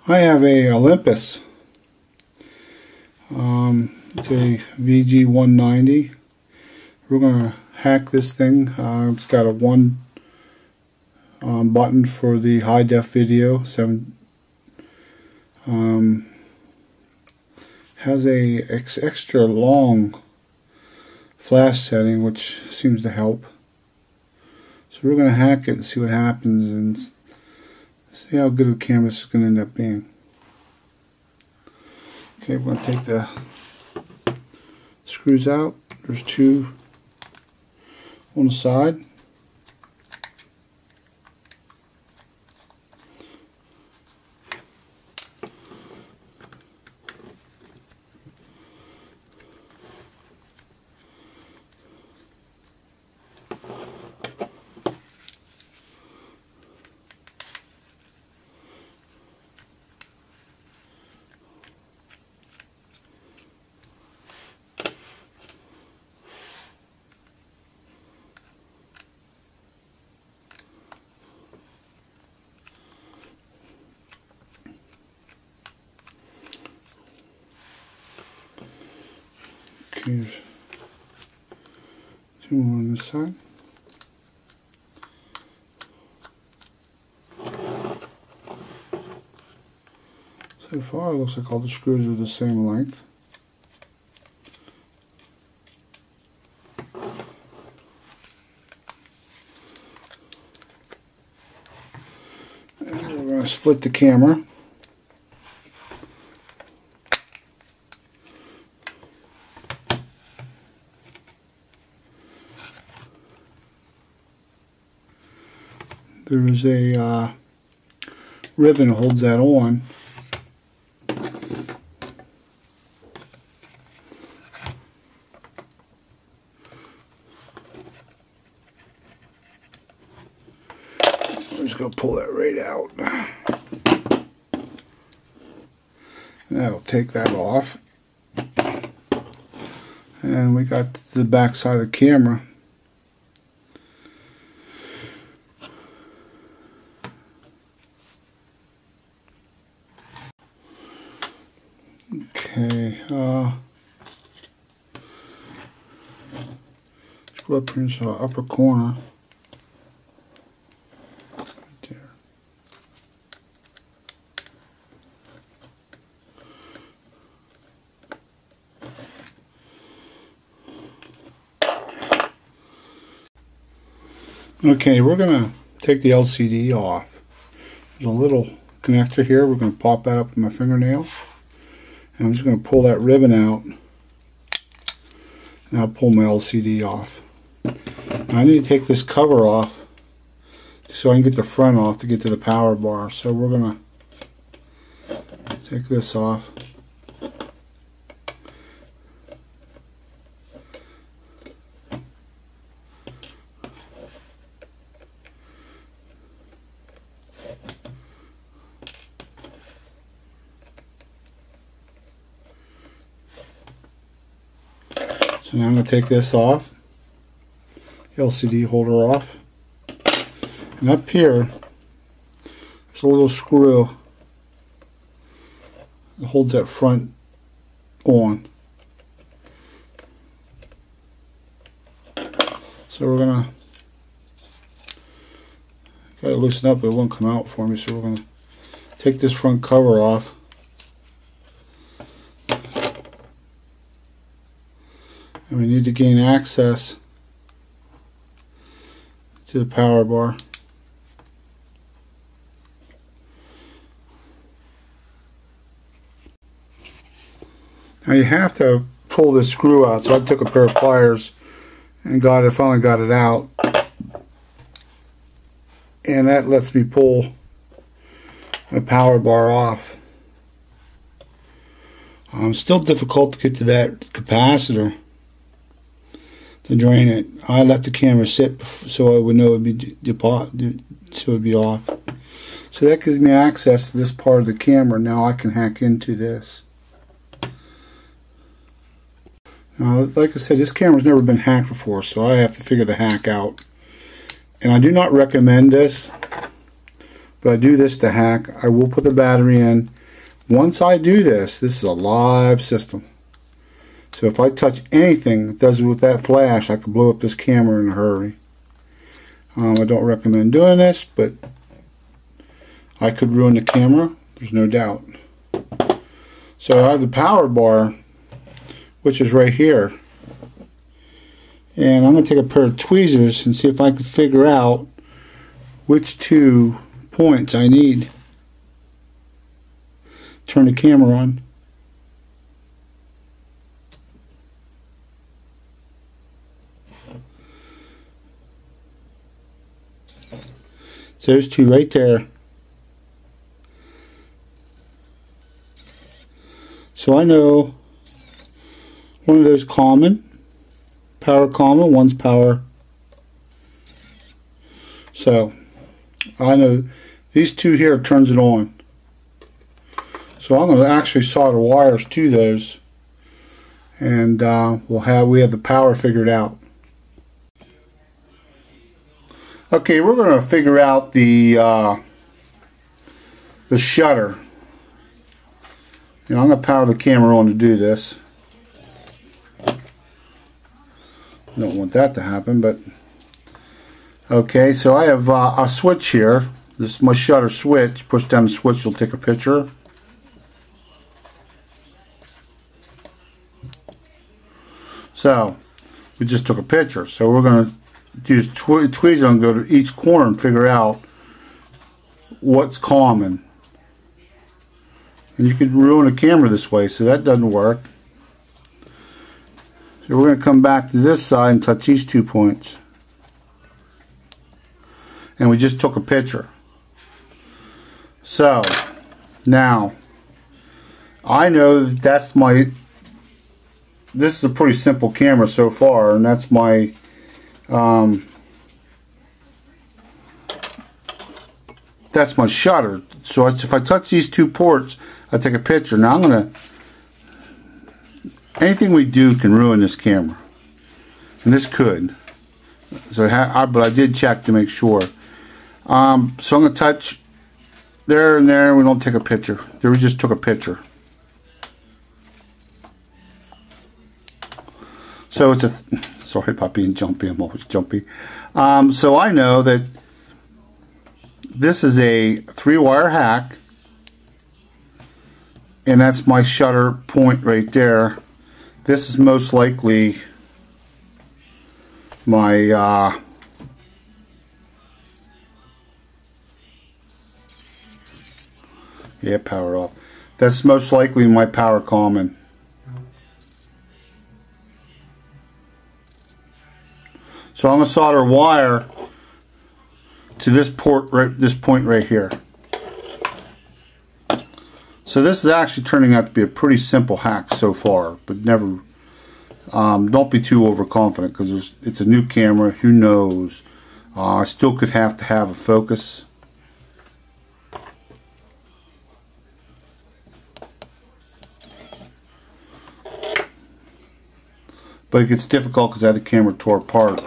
I have a Olympus. It's a VG 190. We're going to hack this thing. It's got a one button for the high def video. Has a extra long flash setting, which seems to help. So we're going to hack it and see what happens and see how good a camera this is going to end up being. Okay, we're going to take the screws out. There's two on the side. Here's two more on this side. So far, it looks like all the screws are the same length. And we're going to split the camera. There is a ribbon that holds that on. I'm just going to pull that right out. And that'll take that off. And we got the back side of the camera. Okay, screw up into the upper corner. Right there. Okay, we're going to take the LCD off. There's a little connector here. We're going to pop that up with my fingernail. And I'm just going to pull that ribbon out, and I'll pull my LCD off. Now I need to take this cover off so I can get the front off to get to the power bar. So we're going to take this off. So now I'm going to take this off, the LCD holder off, and up here there's a little screw that holds that front on. So we're going to, got to loosen up, but it won't come out for me, so we're going to take this front cover off. And we need to gain access to the power bar. Now you have to pull this screw out, so I took a pair of pliers and finally got it out. And that lets me pull the power bar off. Still difficult to get to that capacitor to drain it. I let the camera sit so I would know it would be off. So that gives me access to this part of the camera. Now I can hack into this. Now, like I said, this camera's never been hacked before, so I have to figure the hack out. And I do not recommend this, but I do this to hack. I will put the battery in once I do this, this is a live system. So if I touch anything that does it with that flash, I could blow up this camera in a hurry. I don't recommend doing this, but I could ruin the camera, there's no doubt. So I have the power bar, which is right here. And I'm going to take a pair of tweezers and see if I can figure out which 2 points I need. Turn the camera on. So those 2 right there. So I know one of those common, power common, one's power. So I know these 2 here turns it on. So I'm going to actually solder wires to those, and we have the power figured out. Okay, we're going to figure out the shutter. I'm going to power the camera on to do this. Don't want that to happen, but okay. So I have a switch here. This is my shutter switch. Push down the switch, it'll take a picture. So we just took a picture. So we're going to use tweezer and go to each corner and figure out what's common. And you could ruin a camera this way, so that doesn't work. So we're going to come back to this side and touch these 2 points. And we just took a picture. So now I know that that's my, this is a pretty simple camera so far, and that's my shutter. So if I touch these 2 ports, I take a picture. Now I'm going to, anything we do can ruin this camera, and this could. So but I did check to make sure. So I'm going to touch there and there. We don't take a picture. There we just took a picture. So it's a, sorry about being jumpy, I'm always jumpy. So I know that this is a 3-wire hack, and that's my shutter point right there. This is most likely my yeah, power off. That's most likely my power common. So I'm going to solder wire to this port, this point right here. So this is actually turning out to be a pretty simple hack so far, but never, don't be too overconfident, because it's a new camera. Who knows? I still could have to have a focus. But it gets difficult because I had the camera tore apart.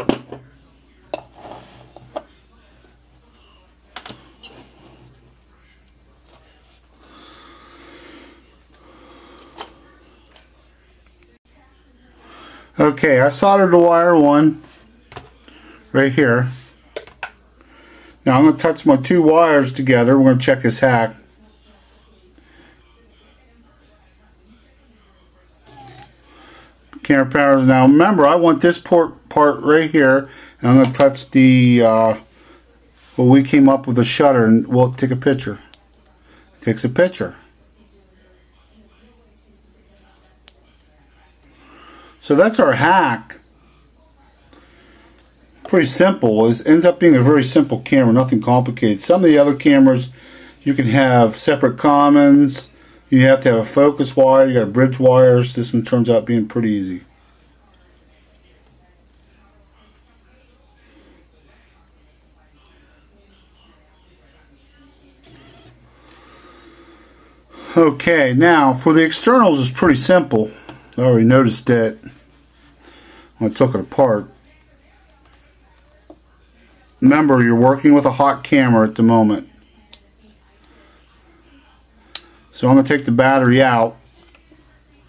Okay, I soldered the wire 1 right here. Now I'm going to touch my 2 wires together. We're going to check this hack. Camera powers. Now remember, I want this part right here, and I'm going to touch the well, we came up with a shutter, and we'll take a picture. It takes a picture. So that's our hack. Pretty simple. It ends up being a very simple camera, nothing complicated. Some of the other cameras, you can have separate commons. You have to have a focus wire. You got bridge wires. This one turns out being pretty easy. Okay, now for the externals, it's pretty simple. I already noticed that when I took it apart. Remember, you're working with a hot camera at the moment. So I'm going to take the battery out.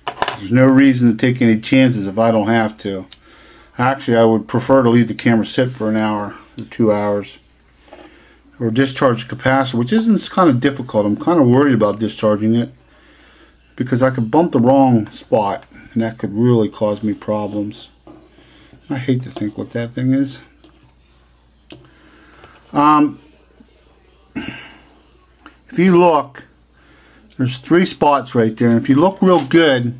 There's no reason to take any chances if I don't have to. Actually, I would prefer to leave the camera sit for an hour or 2 hours. Or discharge the capacitor, which isn't kind of difficult. I'm kind of worried about discharging it because I could bump the wrong spot and that could really cause me problems. I hate to think what that thing is. If you look, there's 3 spots right there, and if you look real good,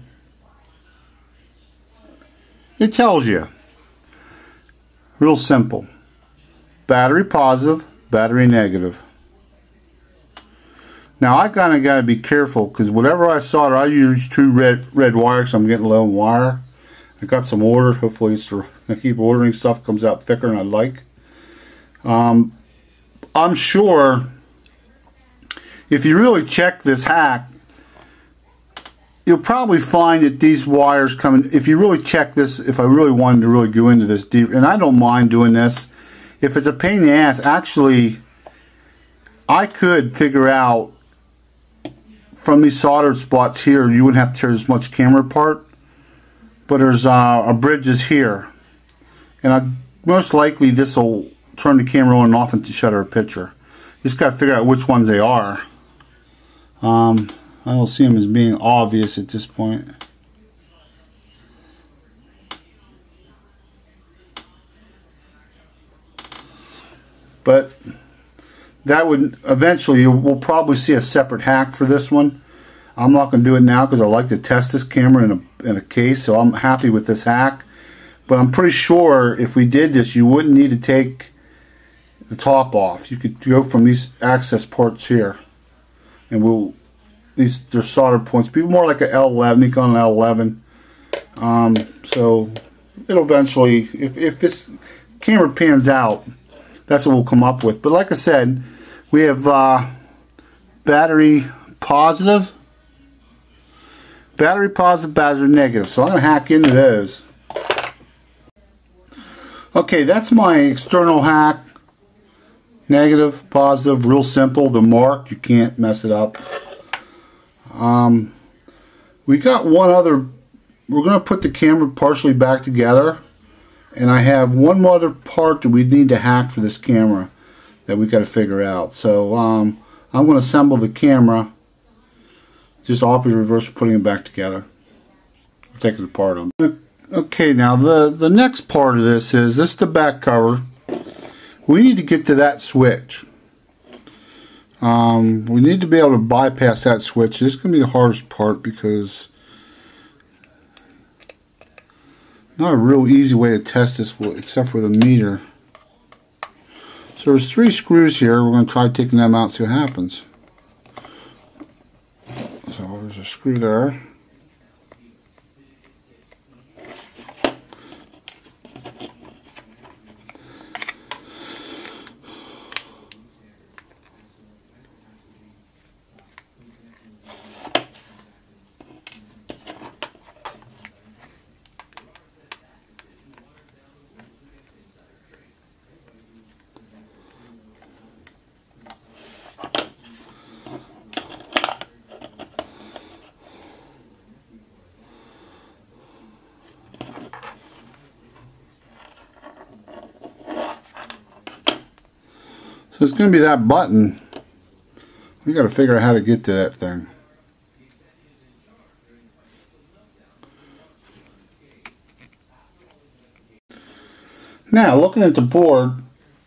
it tells you. Real simple. Battery positive, battery negative. Now I kind of got to be careful because whatever I solder, I use 2 red wires. So I'm getting low on wire. I got some ordered. Hopefully, I keep ordering stuff, comes out thicker than I like. I'm sure if you really check this hack, you'll probably find that these wires coming. If you really check this, if I really wanted to really go into this deep, and I don't mind doing this. If it's a pain in the ass, actually, I could figure out from these soldered spots here, you wouldn't have to tear as much camera apart. But there's a bridges here, and most likely this will turn the camera on and off and to shutter a picture. Just got to figure out which ones they are. I don't see them as being obvious at this point. But that would eventually, we'll probably see a separate hack for this one. I'm not going to do it now because I like to test this camera in a case, so I'm happy with this hack. But I'm pretty sure if we did this, you wouldn't need to take the top off. You could go from these access ports here, and they're solder points. Be more like an L11, Nikon L11. So it'll eventually, if this camera pans out, that's what we'll come up with. But like I said, we have battery positive, battery negative. So I'm going to hack into those. Okay, that's my external hack. Negative, positive, real simple. They're marked. You can't mess it up. We got one other. We're going to put the camera partially back together. And I have one other part that we need to hack for this camera that we got to figure out. So I'm going to assemble the camera, just opposite reverse, putting it back together. I'll take it apart on. Okay, now the next part of this is the back cover. We need to get to that switch. We need to be able to bypass that switch. This is going to be the hardest part because not a real easy way to test this except for the meter. So there's 3 screws here. We're going to try taking them out and see what happens. So there's a screw there. So it's going to be that button. We got to figure out how to get to that thing. Now, looking at the board,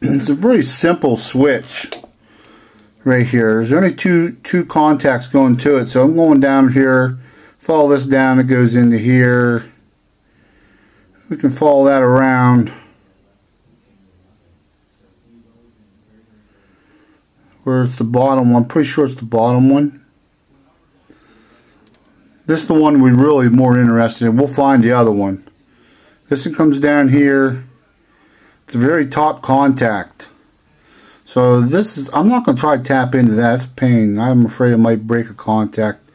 it's a very simple switch right here. There's only two contacts going to it, so I'm going down here, follow this down, it goes into here. We can follow that around. Where's the bottom one? I'm pretty sure it's the bottom one. This is the one we're really more interested in. We'll find the other one. This one comes down here. It's a very top contact. So this is, I'm not going to try to tap into that. It's a pain. I'm afraid it might break a contact.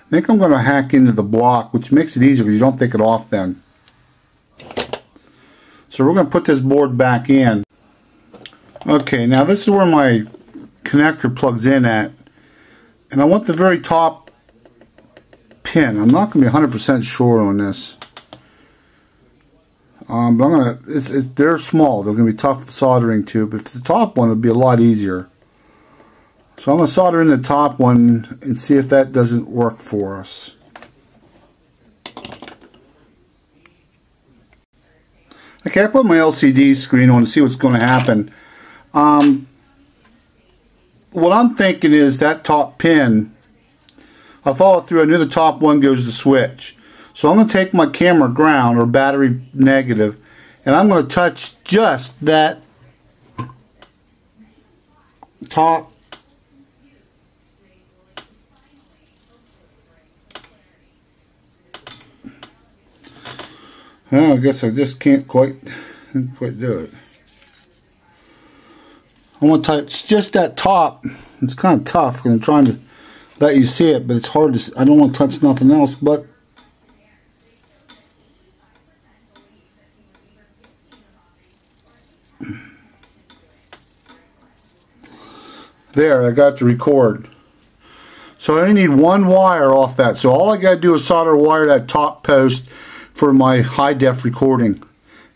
I think I'm going to hack into the block, which makes it easier because you don't take it off then. So we're going to put this board back in. Okay, now this is where my connector plugs in at, and I want the very top pin. I'm not going to be 100% sure on this. But I'm going to, they're small. They're going to be tough soldering too. But the top one would be a lot easier. So I'm going to solder in the top one and see if that doesn't work for us. Okay, I put my LCD screen on to see what's going to happen. What I'm thinking is that top pin, I follow through, I knew the top one goes to switch. So I'm going to take my camera ground or battery negative and I'm going to touch just that top well, I guess I just can't quite do it. I want to touch just that top. It's kind of tough because I'm trying to let you see it, but it's hard to see. I don't want to touch nothing else but there. I got to record. So I only need one wire off that. So all I got to do is solder wire that top post for my high def recording.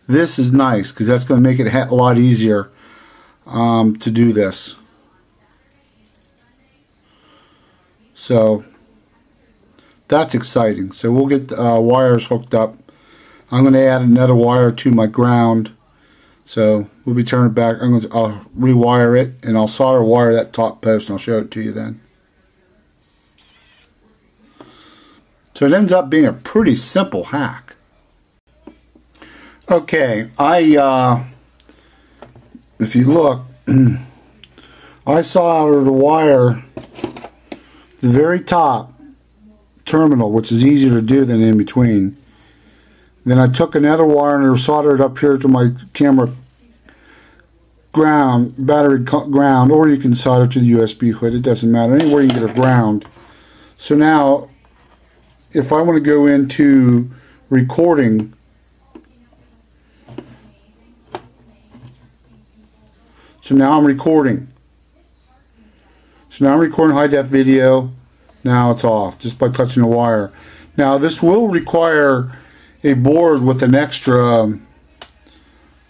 This is nice because that's going to make it a lot easier to do this. So that's exciting. So we'll get wires hooked up. I'm going to add another wire to my ground. So we'll be turning back. I'll rewire it and I'll solder wire that top post and I'll show it to you then. So it ends up being a pretty simple hack. Okay, if you look, I soldered the wire the very top terminal, which is easier to do than in between. Then I took another wire and soldered it up here to my camera ground, battery ground, or you can solder to the USB hood. It doesn't matter. Anywhere you can get a ground. So now, if I want to go into recording, so now I'm recording. So now I'm recording high def video. Now it's off just by touching the wire. Now this will require a board with an extra,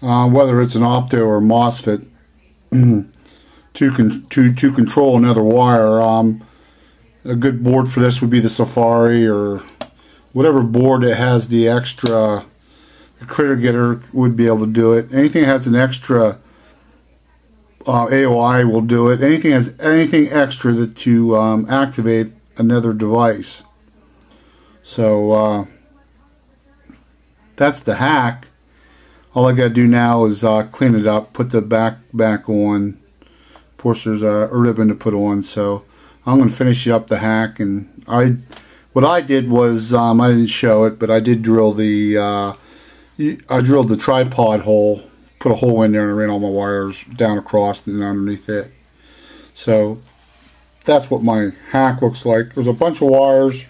whether it's an opto or a MOSFET, to control another wire. A good board for this would be the Safari or whatever board that has the extra. The Critter Getter would be able to do it. Anything that has an extra AOI will do it. Anything extra that to activate another device. So that's the hack. All I got to do now is clean it up, put the back on. Of course, there's a ribbon to put on. So I'm going to finish up the hack. And what I did was I didn't show it, but I did drill I drilled the tripod hole. Put a hole in there and ran all my wires down across and underneath it. So that's what my hack looks like. There's a bunch of wires.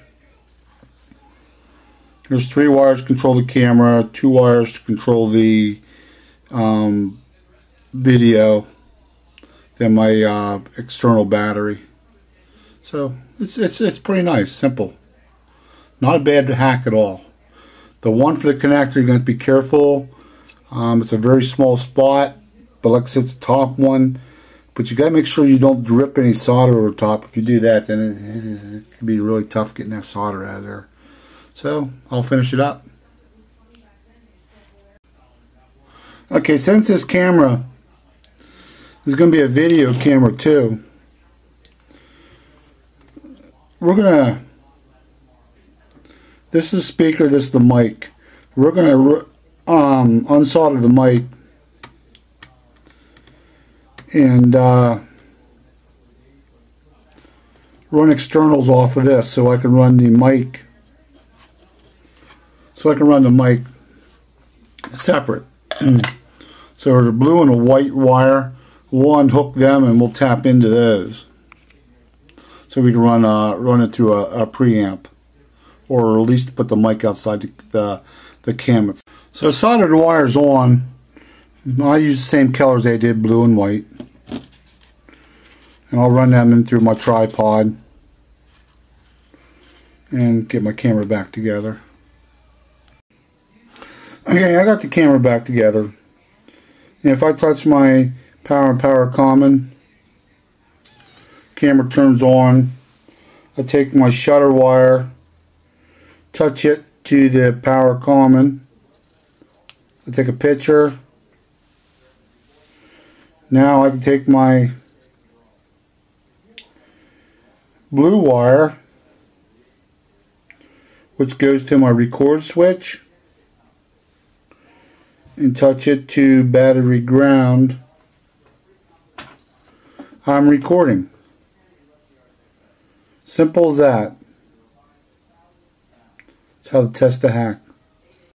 There's 3 wires to control the camera, 2 wires to control the video, then my external battery. So it's pretty nice, simple. Not a bad hack at all. The one for the connector, you're going to be careful. It's a very small spot, but like I said, it's the top one. But you got to make sure you don't drip any solder over the top. If you do that, then it can be really tough getting that solder out of there. So I'll finish it up. Okay, since this camera is going to be a video camera too, we're gonna. This is the speaker. This is the mic. We're gonna unsolder the mic and run externals off of this so I can run the mic separate. So there's a blue and a white wire. We'll unhook them and we'll tap into those so we can run it through a preamp, or at least put the mic outside the cam. So I soldered the wires on. I use the same colors they did, blue and white. And I'll run them in through my tripod. and get my camera back together. Okay, I got the camera back together. And if I touch my power and power common, camera turns on. I take my shutter wire, touch it to the power common. I take a picture. Now I can take my blue wire, which goes to my record switch, and touch it to battery ground. I'm recording. Simple as that. That's how to test a hack.